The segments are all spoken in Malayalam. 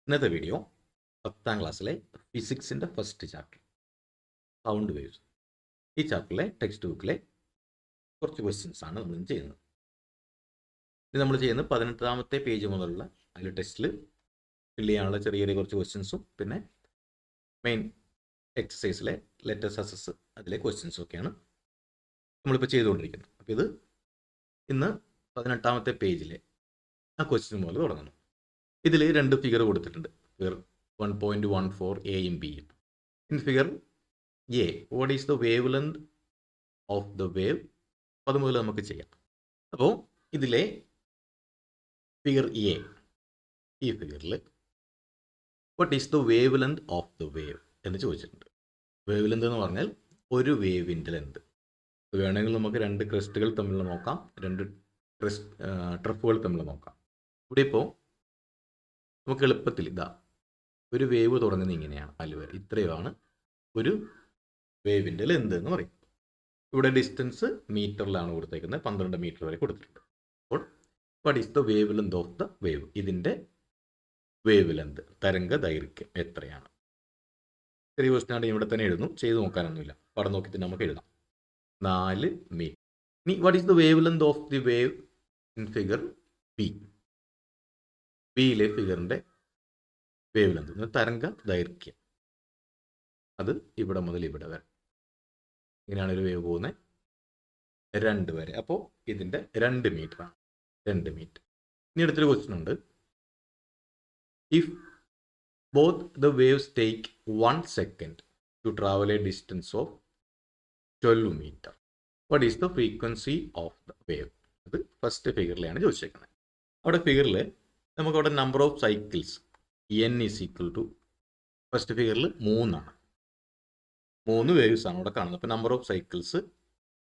ഇന്നത്തെ വീഡിയോ 10ാം ക്ലാസ്സിലെ ഫിസിക്സിൻ്റെ ഫസ്റ്റ് ചാപ്റ്റർ സൗണ്ട് വേവ്സ്. ഈ ചാപ്റ്ററിലെ ടെക്സ്റ്റ് ബുക്കിലെ കുറച്ച് ക്വസ്റ്റ്യൻസ് ആണ് നമ്മൾ ചെയ്യുന്നത്. ഇത് നമ്മൾ ചെയ്യുന്നത് 18ാമത്തെ പേജ് മുതലുള്ള അതിൽ ടെസ്റ്റിൽ ഫില്ല് ചെയ്യാനുള്ള ചെറിയ ചെറിയ കുറച്ച് ക്വസ്റ്റ്യൻസും പിന്നെ മെയിൻ എക്സസൈസിലെ ലെറ്റേഴ്സ് അസസ് അതിലെ ക്വസ്റ്റ്യൻസും ഒക്കെയാണ് നമ്മളിപ്പോൾ ചെയ്തുകൊണ്ടിരിക്കുന്നത്. അപ്പോൾ ഇത് ഇന്ന് 18ാമത്തെ പേജിലെ ആ ക്വസ്റ്റ്യൻ മുതൽ തുടങ്ങുന്നു. ഇതിൽ രണ്ട് ഫിഗർ കൊടുത്തിട്ടുണ്ട്. ഫിഗർ 1.14 എയും ബിയും. In figure A what is the wave length of the wave, അത് മുതൽ നമുക്ക് ചെയ്യാം. അപ്പോൾ ഇതിലെ ഫിഗർ എ, ഈ ഫിഗറിൽ what is the wave length of the wave എന്ന് ചോദിച്ചിട്ടുണ്ട്. വേവ് ലെങ്ത് എന്ന് പറഞ്ഞാൽ ഒരു വേവിൻ്റെ ലെന്ത്. വേണമെങ്കിൽ നമുക്ക് രണ്ട് ക്രിസ്റ്റുകൾ തമ്മിൽ നോക്കാം, രണ്ട് ട്രഫുകൾ തമ്മിൽ നോക്കാം. ഇവിടെ ഇപ്പോൾ നമുക്ക് എളുപ്പത്തിൽ ഇതാ ഒരു വേവ് തുടങ്ങുന്നത് ഇങ്ങനെയാണ്, അലുവരെ ഇത്രയുമാണ് ഒരു വേവിൻ്റെ ലെന്ത് എന്ന് പറയും. ഇവിടെ ഡിസ്റ്റൻസ് മീറ്ററിലാണ് കൊടുത്തേക്കുന്നത്, 12 മീറ്റർ വരെ കൊടുത്തിട്ടുണ്ട്. അപ്പോൾ what is the wavelength of the wave, ഇതിൻ്റെ വേവ് ലെന്ത് തരംഗ ദൈർഘ്യം എത്രയാണ്. ചെറിയ ക്വസ്റ്റ്യൻ ഇവിടെ തന്നെ എഴുതുന്നു, ചെയ്ത് നോക്കാനൊന്നുമില്ല, പടം നോക്കിയിട്ട് നമുക്ക് എഴുതാം. 4 മീറ്റർ. ഇനി what is the wavelength of the wave in figure B. ബിയിലെ ഫിഗറിൻ്റെ വേവ് ലെന്ത് തരംഗ ദൈർഘ്യം, അത് ഇവിടെ മുതൽ ഇവിടെ വരെ ഇങ്ങനെയാണ് ഒരു വേവ് പോകുന്നത്, 2 വരെ. അപ്പോൾ ഇതിൻ്റെ 2 മീറ്ററാണ്, 2 മീറ്റർ. ഇനി അടുത്തൊരു ക്വസ്റ്റ്യൻ ഉണ്ട്. If both the waves take 1 second to travel a distance of 12 metre, what is the frequency of the wave. അത് ഫസ്റ്റ് ഫിഗറിലാണ് ചോദിച്ചേക്കുന്നത്. അവിടെ ഫിഗറിൽ നമുക്കവിടെ number of cycles N is equal to, first ഫിഗറിൽ 3 ആണ്, 3 വേവ്സ് ആണ് അവിടെ കാണുന്നത്. അപ്പോൾ നമ്പർ ഓഫ് സൈക്കിൾസ്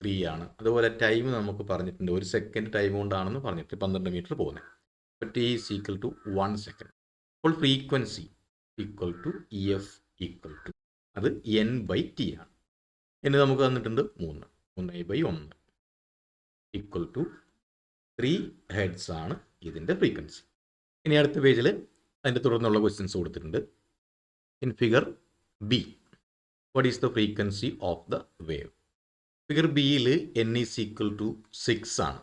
3 ആണ്. അതുപോലെ ടൈം നമുക്ക് പറഞ്ഞിട്ടുണ്ട്, 1 സെക്കൻഡ് ടൈം കൊണ്ടാണെന്ന് പറഞ്ഞിട്ട് 12 മീറ്റർ പോകുന്നത്. അപ്പോൾ T is equal to 1 second. അപ്പോൾ frequency equal to F equal to, അത് എൻ ബൈ ടി ആണ്. എന്ന് നമുക്ക് തന്നിട്ടുണ്ട് 3/1 ഈക്വൽ ടു 3 ഹെഡ്സ് ആണ് ഇതിൻ്റെ ഫ്രീക്വൻസി. ഇനി അടുത്ത പേജിൽ അതിൻ്റെ തുടർന്നുള്ള ക്വസ്റ്റ്യൻസ് കൊടുത്തിട്ടുണ്ട്. In figure B what is the frequency of the wave. Figure ബിയിൽ എൻ ഈസ് ഈക്വൽ ടു 6 ആണ്.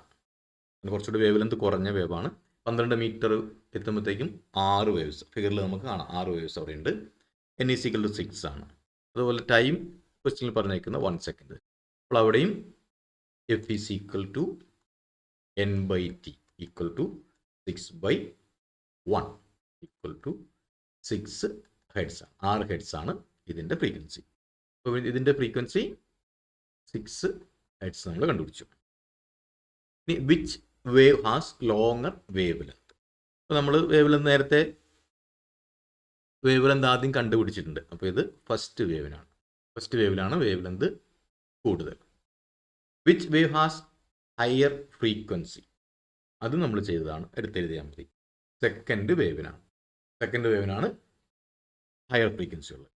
കുറച്ചുകൂടി വേവ് ലെന്ത് കുറഞ്ഞ വേവാണ്. 12 മീറ്റർ എത്തുമ്പോഴത്തേക്കും 6 വേവ്സ് ഫിഗറിൽ നമുക്ക് കാണാം, 6 വേവ്സ് അവിടെ ഉണ്ട്. എൻ ഈസ് ഈക്വൽ ടു 6 ആണ്. അതുപോലെ ടൈം ക്വസ്റ്റ്യനിൽ പറഞ്ഞേക്കുന്ന 1 സെക്കൻഡ്. അപ്പോൾ അവിടെയും F is equal to N by T equal to 6/1 equal to 6 heads ആണ്, 6 ഹെഡ്സ് ആണ് ഇതിൻ്റെ ഫ്രീക്വൻസി. അപ്പോൾ ഇതിൻ്റെ ഫ്രീക്വൻസി 6 ഹെഡ്സ് നമ്മൾ കണ്ടുപിടിച്ചു. ഇനി which wave has longer wave length. അപ്പോൾ നമ്മൾ വേവ് ലെന്ത് നേരത്തെ വേവ് ലെന്ത് ആദ്യം കണ്ടുപിടിച്ചിട്ടുണ്ട്. അപ്പോൾ ഇത് ഫസ്റ്റ് വേവിനാണ്, ഫസ്റ്റ് വേവിലാണ് വേവ് ലെന്ത് കൂടുതൽ. Which wave has higher frequency, അത് നമ്മൾ ചെയ്തതാണ്, എടുത്തെഴുതിയാൽ മതി. സെക്കൻഡ് വേവിനാണ് ഹയർ ഫ്രീക്വൻസി ഉള്ളത്.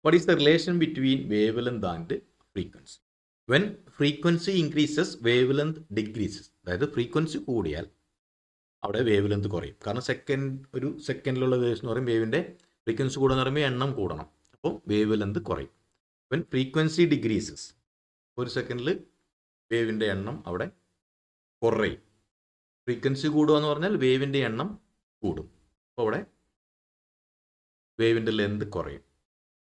What is the relation between wave length and frequency. When frequency increases wavelength decreases. അതായത് ഫ്രീക്വൻസി കൂടിയാൽ അവിടെ വേവ് ലെന്ത് കുറയും. കാരണം ഒരു സെക്കൻഡിലുള്ള വേവ്സ് എന്ന് പറയും, വേവിൻ്റെ ഫ്രീക്വൻസി കൂടുക എന്ന് പറയുമ്പോൾ എണ്ണം കൂടണം, അപ്പോൾ വേവ് ലെന്ത് കുറയും. വെൻ ഫ്രീക്വൻസി ഡിക്രീസസ്, ഒരു സെക്കൻഡിൽ വേവിൻ്റെ എണ്ണം അവിടെ കുറയും. ഫ്രീക്വൻസി കൂടുക എന്ന് പറഞ്ഞാൽ വേവിൻ്റെ എണ്ണം കൂടും, അപ്പോൾ അവിടെ വേവിൻ്റെ ലെന്ത് കുറയും.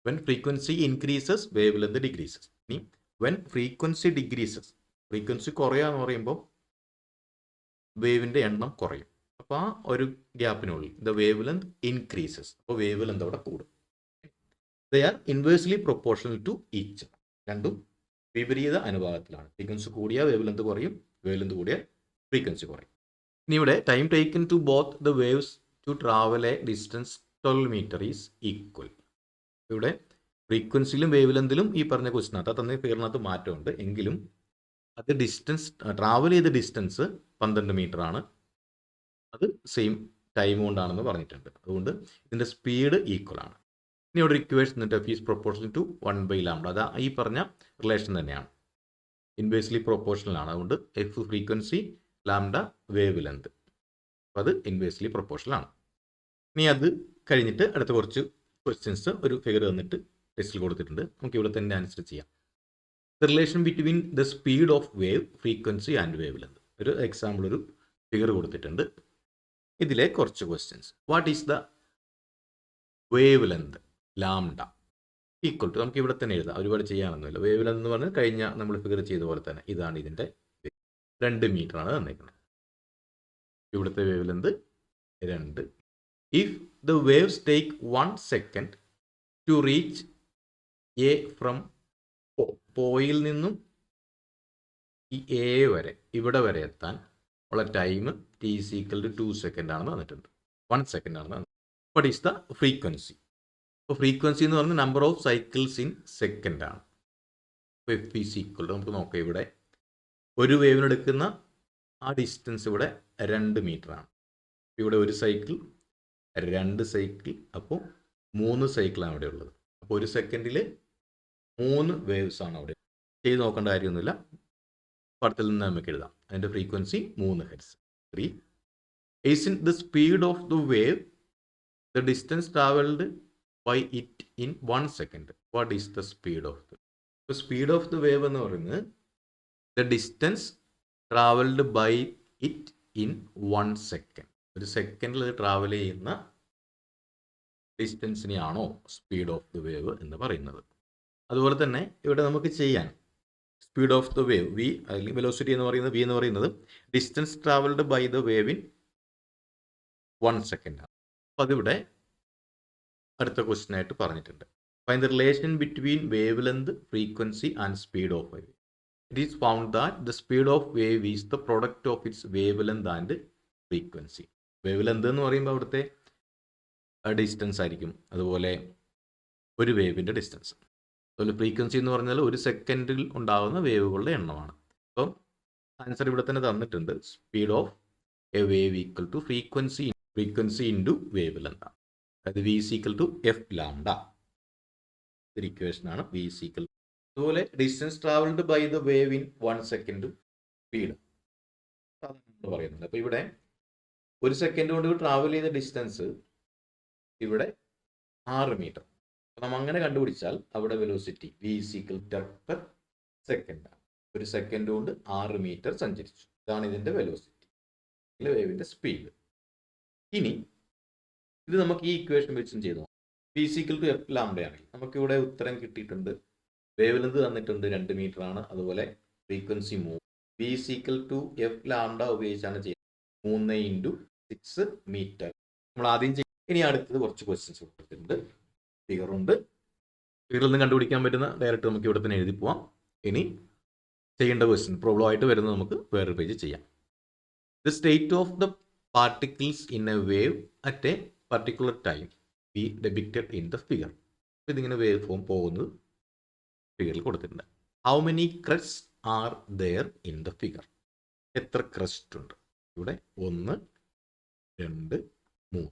When frequency increases wavelength decreases. ഇനി വെൻ ഫ്രീക്വൻസി ഡിക്രീസസ്, ഫ്രീക്വൻസി കുറയുക എന്ന് പറയുമ്പോൾ വേവിൻ്റെ എണ്ണം കുറയും. അപ്പോൾ ആ ഒരു ഗ്യാപ്പിനുള്ളിൽ ദ വേവ് ലെന്ത് ഇൻക്രീസസ്, അപ്പോൾ വേവ് ലെന്ത് അവിടെ കൂടും. They are inversely proportional to each. രണ്ടും വിപരീത അനുപാതത്തിലാണ്. ഫ്രീക്വൻസി കൂടിയാൽ വേവ് ലെന്ത് കുറയും, വേവ് ലെന്ത് കൂടിയാൽ ഫ്രീക്വൻസി കുറയും. ഇനി ഇവിടെ time taken to both the waves to travel a distance 12 metre is equal. ഇവിടെ ഫ്രീക്വൻസിയിലും വേവ് ലെന്തിലും ഈ പറഞ്ഞ ക്വസ്റ്റിനകത്ത് തന്നെ ഫിഗറിനകത്ത് മാറ്റമുണ്ട്, എങ്കിലും അത് ഡിസ്റ്റൻസ് ട്രാവൽ ചെയ്ത ഡിസ്റ്റൻസ് 12 മീറ്റർ ആണ്, അത് സെയിം ടൈം കൊണ്ടാണെന്ന് പറഞ്ഞിട്ടുണ്ട്. അതുകൊണ്ട് ഇതിൻ്റെ സ്പീഡ് ഈക്വൽ ആണ്. ഇനി ഇവിടെ equation F is proportional to 1/λ. അത് ഈ പറഞ്ഞ റിലേഷൻ തന്നെയാണ്, ഇൻവേഴ്സ്ലി പ്രൊപ്പോർഷണൽ ആണ്. അതുകൊണ്ട് F frequency, lambda wave length, അപ്പോൾ അത് ഇൻവേഴ്സ്ലി പ്രൊപ്പോർഷണൽ ആണ്. ഇനി അത് കഴിഞ്ഞിട്ട് അടുത്ത കുറച്ച് ക്വസ്റ്റ്യൻസ് ഒരു ഫിഗർ തന്നിട്ട് ടെസ്റ്റിൽ കൊടുത്തിട്ടുണ്ട്. നമുക്ക് ഇവിടെ തന്നെ ആൻസർ ചെയ്യാം. The relation between the speed of wave, frequency and wavelength. ഒരു എക്സാമ്പിൾ ഒരു ഫിഗർ കൊടുത്തിട്ടുണ്ട്. ഇതിലെ കുറച്ച് questions. What is the wavelength lambda equal to, നമുക്ക് ഇവിടെ തന്നെ എഴുതാം, ഒരുപാട് ചെയ്യാനൊന്നുമില്ല. വേവ് ലെങ്ത് എന്ന് പറഞ്ഞാൽ കഴിഞ്ഞ നമ്മൾ ഫിഗർ ചെയ്ത പോലെ തന്നെ ഇതാണ് ഇതിൻ്റെ 2 മീറ്റർ ആണ് തന്നിരിക്കുന്നത്. ഇവിടുത്തെ wave length 2. If the waves take 1 second to reach A from പോയിൽ നിന്നും ഈ എ വരെ ഇവിടെ വരെ എത്താൻ ഉള്ള time T is equal to 2 second ആണെന്ന് തന്നിട്ടുണ്ട്. 1 സെക്കൻഡ് ആണെന്ന് തന്നിട്ടുണ്ട്. What is the frequency? അപ്പോൾ ഫ്രീക്വൻസി എന്ന് പറഞ്ഞാൽ number of cycles in second ആണ്. അപ്പോൾ എഫ് ഈസ് ഈക്വൽ ടു, നമുക്ക് നോക്കാം, ഇവിടെ ഒരു വേവിനെടുക്കുന്ന ആ ഡിസ്റ്റൻസ് ഇവിടെ 2 മീറ്റർ ആണ്. ഇവിടെ ഒരു സൈക്കിൾ, 2 സൈക്കിൾ, അപ്പോൾ 3 സൈക്കിളാണ് അവിടെ ഉള്ളത്. അപ്പോൾ ഒരു സെക്കൻഡിൽ 3 വേവ്സ് ആണ് അവിടെ. ചെയ്ത് നോക്കേണ്ട കാര്യമൊന്നുമില്ല, പടത്തിൽ നിന്ന് നമുക്ക് എഴുതാം. അതിൻ്റെ frequency 3 hertz. 3 is in the speed of the wave, the distance travelled by it in 1 second. What is the speed of the, ഇപ്പോൾ സ്പീഡ് ഓഫ് ദ വേവ് എന്ന് പറയുന്നത് the distance travelled by it in 1 second. ഒരു സെക്കൻഡിൽ ട്രാവൽ ചെയ്യുന്ന ഡിസ്റ്റൻസിനെയാണോ സ്പീഡ് ഓഫ് ദ വേവ് എന്ന് പറയുന്നത്. അതുപോലെ തന്നെ ഇവിടെ നമുക്ക് ചെയ്യാൻ speed of the wave V, അല്ലെങ്കിൽ വെലോസിറ്റി എന്ന് പറയുന്നത്, വി എന്ന് പറയുന്നത് distance travelled by the wave in 1 second ആണ്. അപ്പോൾ അതിവിടെ അടുത്ത ക്വസ്റ്റ്യൻ ആയിട്ട് പറഞ്ഞിട്ടുണ്ട്. Find the relation between wave length, frequency and speed of wave. It is found that the speed of wave is the product of its wave length and frequency. Wave length എന്ന് പറയുമ്പോൾ അവിടുത്തെ ഡിസ്റ്റൻസ് ആയിരിക്കും, അതുപോലെ ഒരു വേവിൻ്റെ ഡിസ്റ്റൻസ്. അതുപോലെ ഫ്രീക്വൻസി എന്ന് പറഞ്ഞാൽ ഒരു സെക്കൻഡിൽ ഉണ്ടാകുന്ന വേവുകളുടെ എണ്ണമാണ്. അപ്പം ആൻസർ ഇവിടെ തന്നെ തന്നിട്ടുണ്ട്. Speed of a wave equal to frequency into wavelength. അതായത് V is equal to F lambda. ഒരു ഇക്വേഷനാണ് വി ഈസ് ഈക്വൽ. അതുപോലെ distance travelled by the wave in 1 സെക്കൻഡും സ്പീഡ് പറയുന്നുണ്ട്. അപ്പോൾ ഇവിടെ ഒരു സെക്കൻഡ് കൊണ്ട് ട്രാവൽ ചെയ്ത ഡിസ്റ്റൻസ് ഇവിടെ 6 മീറ്റർ. അപ്പം നമ്മൾ അങ്ങനെ കണ്ടുപിടിച്ചാൽ അവിടെ velocity V is equal to per second ആണ്. ഒരു സെക്കൻഡ് കൊണ്ട് 6 മീറ്റർ സഞ്ചരിച്ചു. ഇതാണ് ഇതിൻ്റെ വെലോസിറ്റി, വേവിൻ്റെ സ്പീഡ്. ഇനി ഇത് നമുക്ക് ഈ ഇക്വേഷൻ വെച്ചും ചെയ്തു നോക്കാം. V is equal to F ലാംഡയാണെങ്കിൽ നമുക്കിവിടെ ഉത്തരം കിട്ടിയിട്ടുണ്ട്. വേവ് ലെങ്ത് തന്നിട്ടുണ്ട് 2 മീറ്റർ ആണ്. അതുപോലെ frequency 3. V is equal to F lambda ഉപയോഗിച്ചാണ് ചെയ്യുന്നത്. 3 ഇൻറ്റു 6 മീറ്റർ നമ്മൾ ആദ്യം ചെയ്യും. ഇനി അടുത്തത് കുറച്ച് ക്വസ്റ്റ്യൻസ് കൊടുത്തിട്ടുണ്ട്. ഫിഗറുണ്ട്. ഫിഗറിൽ നിന്ന് കണ്ടുപിടിക്കാൻ പറ്റുന്ന ഡയറക്റ്റ് നമുക്ക് ഇവിടെ തന്നെ എഴുതി പോവാം. ഇനി ചെയ്യേണ്ട ക്വസ്റ്റ്യൻ പ്രോബ്ലം ആയിട്ട് വരുന്നത് നമുക്ക് വേറൊരു പേജ് ചെയ്യാം. The state of the particles in A wave at A particular time B depicted in the figure. ഇതിങ്ങനെ വേവ് ഫോം പോകുന്നത് ഫിഗറിൽ കൊടുത്തിട്ടുണ്ട്. How many crest are there in the figure? എത്ര ക്രസ്റ്റ് ഉണ്ട്? ഇവിടെ 1, 2, 3.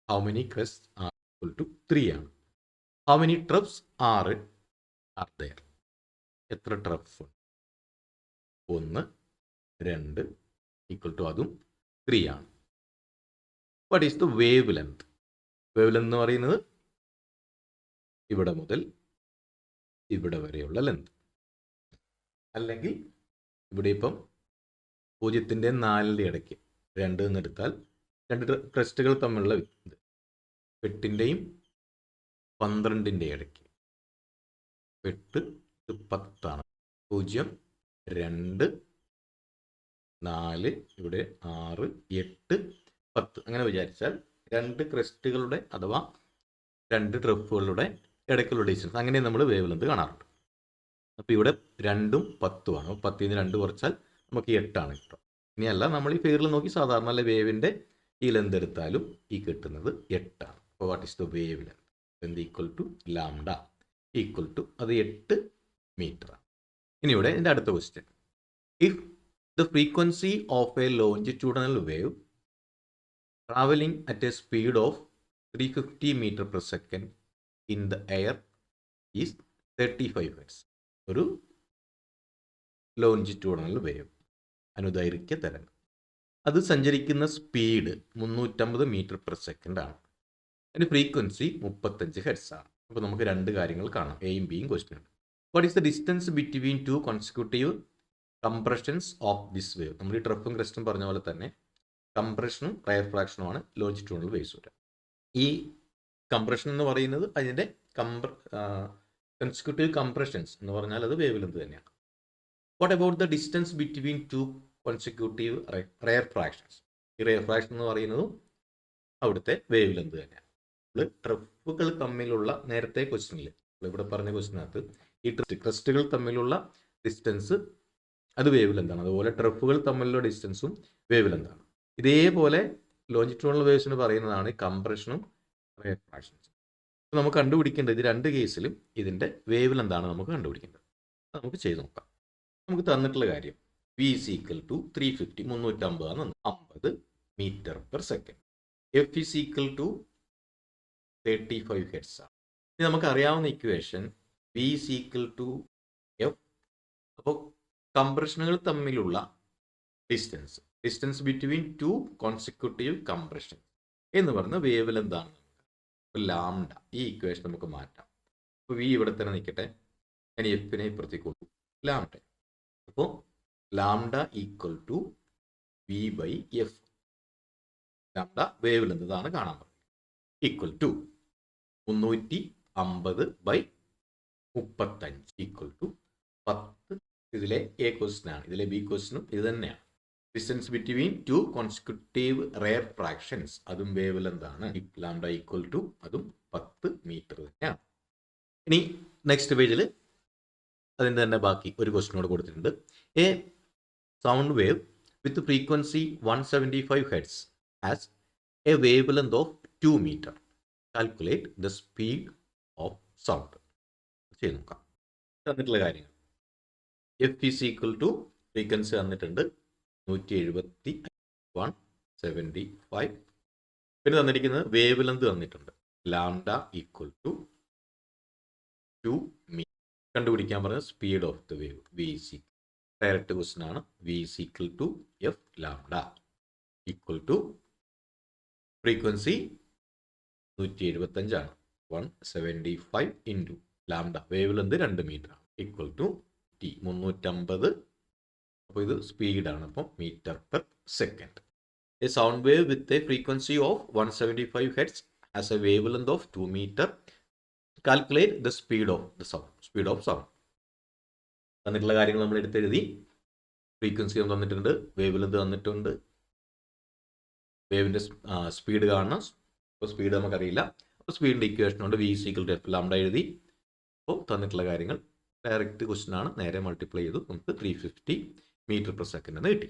How many crest R equal to 3 ആണ്. How many ട്രഫ്സ് are there? എത്ര ട്രഫ്? 1, 2 ഈക്വൽ ടു അതും 3 ആണ്. What is the wave length? Wave length എന്ന് പറയുന്നത് ഇവിടെ മുതൽ ഇവിടെ വരെയുള്ള ലെങ്ത്. അല്ലെങ്കിൽ ഇവിടെ ഇപ്പം 0-ൻ്റെയും 4-ൻ്റെയും ഇടയ്ക്ക് 2 എന്നെടുത്താൽ 2 ക്രസ്റ്റുകൾ തമ്മിലുള്ള 8-ൻ്റെയും 12-ൻ്റെയും ഇടയ്ക്ക്. 8 10 ആണ്. 0, 2, 4, ഇവിടെ 6, 8, 10 അങ്ങനെ വിചാരിച്ചാൽ 2 ക്രസ്റ്റുകളുടെ അഥവാ 2 ട്രഫുകളുടെ ഇടയ്ക്കുള്ള ഡിസ്റ്റൻസ്, അങ്ങനെ നമ്മൾ വേവ് ലെങ്ത് കാണാറുണ്ട്. അപ്പോൾ ഇവിടെ 2ഉം 10ഉം ആണ്. 10ൽ നിന്ന് 2 കുറച്ചാൽ നമുക്ക് 8 ആണ് കിട്ടുക. ഇനിയല്ല, നമ്മൾ ഈ ഫിഗറിൽ നോക്കി സാധാരണ അല്ല വേവിൻ്റെ ഈ ലെന്ത് എടുത്താലും ഈ കിട്ടുന്നത് 8 ആണ്. അപ്പോൾ what is the wavelength? Length equal to lambda equal to അത് 8 മീറ്റർ ആണ്. ഇനി ഇവിടെ എൻ്റെ അടുത്ത question. If the frequency of a longitudinal wave travelling at a speed of 350 meter per second in the air is 35 hertz. ഒരു ലോഞ്ചിറ്റ്യൂഡനൽ വേവ്, അനുദൈർഘ്യ തരംഗം, അത് സഞ്ചരിക്കുന്ന സ്പീഡ് 350 meter per second ആണ്. അതിന് ഫ്രീക്വൻസി 35 ഹെർട്സ് ആണ്. അപ്പോൾ നമുക്ക് രണ്ട് കാര്യങ്ങൾ കാണാം, എയും ബിയും ക്വസ്റ്റ്യൻ ഉണ്ട്. What is the distance between two consecutive compressions of this wave? നമ്മൾ ഈ ട്രഫും ക്രസ്റ്റും പറഞ്ഞ പോലെ തന്നെ കംപ്രഷനും റയർഫ്രാക്ഷനുമാണ് ലോഞ്ചിറ്റ്യൂണൽ വേവ്സ് വരിക. ഈ കംപ്രഷൻ എന്ന് പറയുന്നത് അതിൻ്റെ കോൺസിക്യൂട്ടീവ് കംപ്രഷൻസ് എന്ന് പറഞ്ഞാൽ അത് വേവ് ലെങ്ത് തന്നെയാണ്. What about the distance between two consecutive rarefactions? ഈ റയർഫ്രാക്ഷൻ എന്ന് പറയുന്നത് അവിടുത്തെ വേവ് ലെങ്ത് തന്നെയാണ്. ട്രഫുകൾ തമ്മിലുള്ള നേരത്തെ ക്വസ്റ്റ്യനിൽ ഇവിടെ പറഞ്ഞ ക്വസ്റ്റ്യനകത്ത് ഈ ക്രസ്റ്റുകൾ തമ്മിലുള്ള ഡിസ്റ്റൻസ് അത് വേവ് ലെങ്താണ്. അതുപോലെ ട്രഫുകൾ തമ്മിലുള്ള ഡിസ്റ്റൻസും വേവ് ലെങ്താണ്. ഇതേപോലെ ലോഞ്ചിറ്റ്യൂണൽ വേവ്സിന് പറയുന്നതാണ് കംപ്രഷനും റയർഫ്രാക്ഷൻസും. അപ്പോൾ നമുക്ക് കണ്ടുപിടിക്കേണ്ടത് ഇത് രണ്ട് കേസിലും ഇതിൻ്റെ വേവ് ലെങ്താണ് നമുക്ക് കണ്ടുപിടിക്കേണ്ടത്. നമുക്ക് ചെയ്ത് നോക്കാം. നമുക്ക് തന്നിട്ടുള്ള കാര്യം V is equal to 350 350 ആണ് 50 metre per second. F is equal to 35 hertz ആണ്. ഇനി നമുക്ക് അറിയാവുന്ന equation V is equal to F. അപ്പോൾ കംപ്രഷനുകൾ തമ്മിലുള്ള distance between two consecutive compression എന്ന് പറയുന്ന വേവ് ലെങ്താണ്. അപ്പോൾ ലാംഡ, ഈ ഇക്വേഷൻ നമുക്ക് മാറ്റാം. അപ്പോൾ V ഇവിടെ തന്നെ നിൽക്കട്ടെ, ഞാൻ എഫിനെ ഇപ്പുറത്തേക്ക് കൊടുക്കും ലാംഡ. അപ്പോൾ lambda equal to V by F. Lambda wave length ഇതാണ് കാണാൻ പറഞ്ഞത്. Equal to 350 by 35 equal to 10. ഇതിലെ എ ക്വസ്റ്റ്യൻ ആണ്, ഇതിലെ ബി ക്വസ്റ്റ്യനും ഇത് തന്നെയാണ്. Distance between two consecutive rare fractions, അതും വേവ് ലെങ്താണ്. ലാംഡ ഈക്വൽ ടു അതും 10 മീറ്റർ തന്നെയാണ്. ഇനി നെക്സ്റ്റ് പേജിൽ അതിൻ്റെ തന്നെ ബാക്കി ഒരു ക്വസ്റ്റ്യനോട് കൊടുത്തിട്ടുണ്ട്. A sound wave with frequency 175 hertz has a wave length of 2 metre. Calculate the speed of sound. ചെയ്ത് നോക്കാം. തന്നിട്ടുള്ള കാര്യങ്ങൾ F is equal to frequency തന്നിട്ടുണ്ട് 170 175. പിന്നെ തന്നിരിക്കുന്നത് വേവ് ലെങ്ത് തന്നിട്ടുണ്ട് ലാംഡ ഈക്വൽ ടു 2 മീറ്റർ. കണ്ടുപിടിക്കാൻ പറഞ്ഞത് speed of the wave V C. Direct question ആണ്. V is equal to F lambda equal to frequency 175 ആണ്. 175 into lambda wave length 2 metre ആണ്. Equal to T 350. അപ്പോൾ ഇത് സ്പീഡാണ്, അപ്പം metre per second. A sound wave with a frequency of 175 hertz has a wave length of 2 metre. Calculate the speed of sound. തന്നിട്ടുള്ള കാര്യങ്ങൾ നമ്മൾ എടുത്തെഴുതി. ഫ്രീക്വൻസി തന്നിട്ടുണ്ട്, വേവ് ലെങ്ത് തന്നിട്ടുണ്ട്, വേവിൻ്റെ സ്പീഡ് കാണണം. അപ്പോൾ സ്പീഡ് നമുക്കറിയില്ല. അപ്പോൾ സ്പീഡിൻ്റെ ഇക്വേഷൻ കൊണ്ട് V is equal to F lambda എഴുതി. അപ്പോൾ തന്നിട്ടുള്ള കാര്യങ്ങൾ ഡയറക്റ്റ് ക്വസ്റ്റ്യൻ ആണ്, നേരെ മൾട്ടിപ്ലൈ ചെയ്തു നമുക്ക് 350 മീറ്റർ പെർ സെക്കൻഡ് എന്ന് കിട്ടി.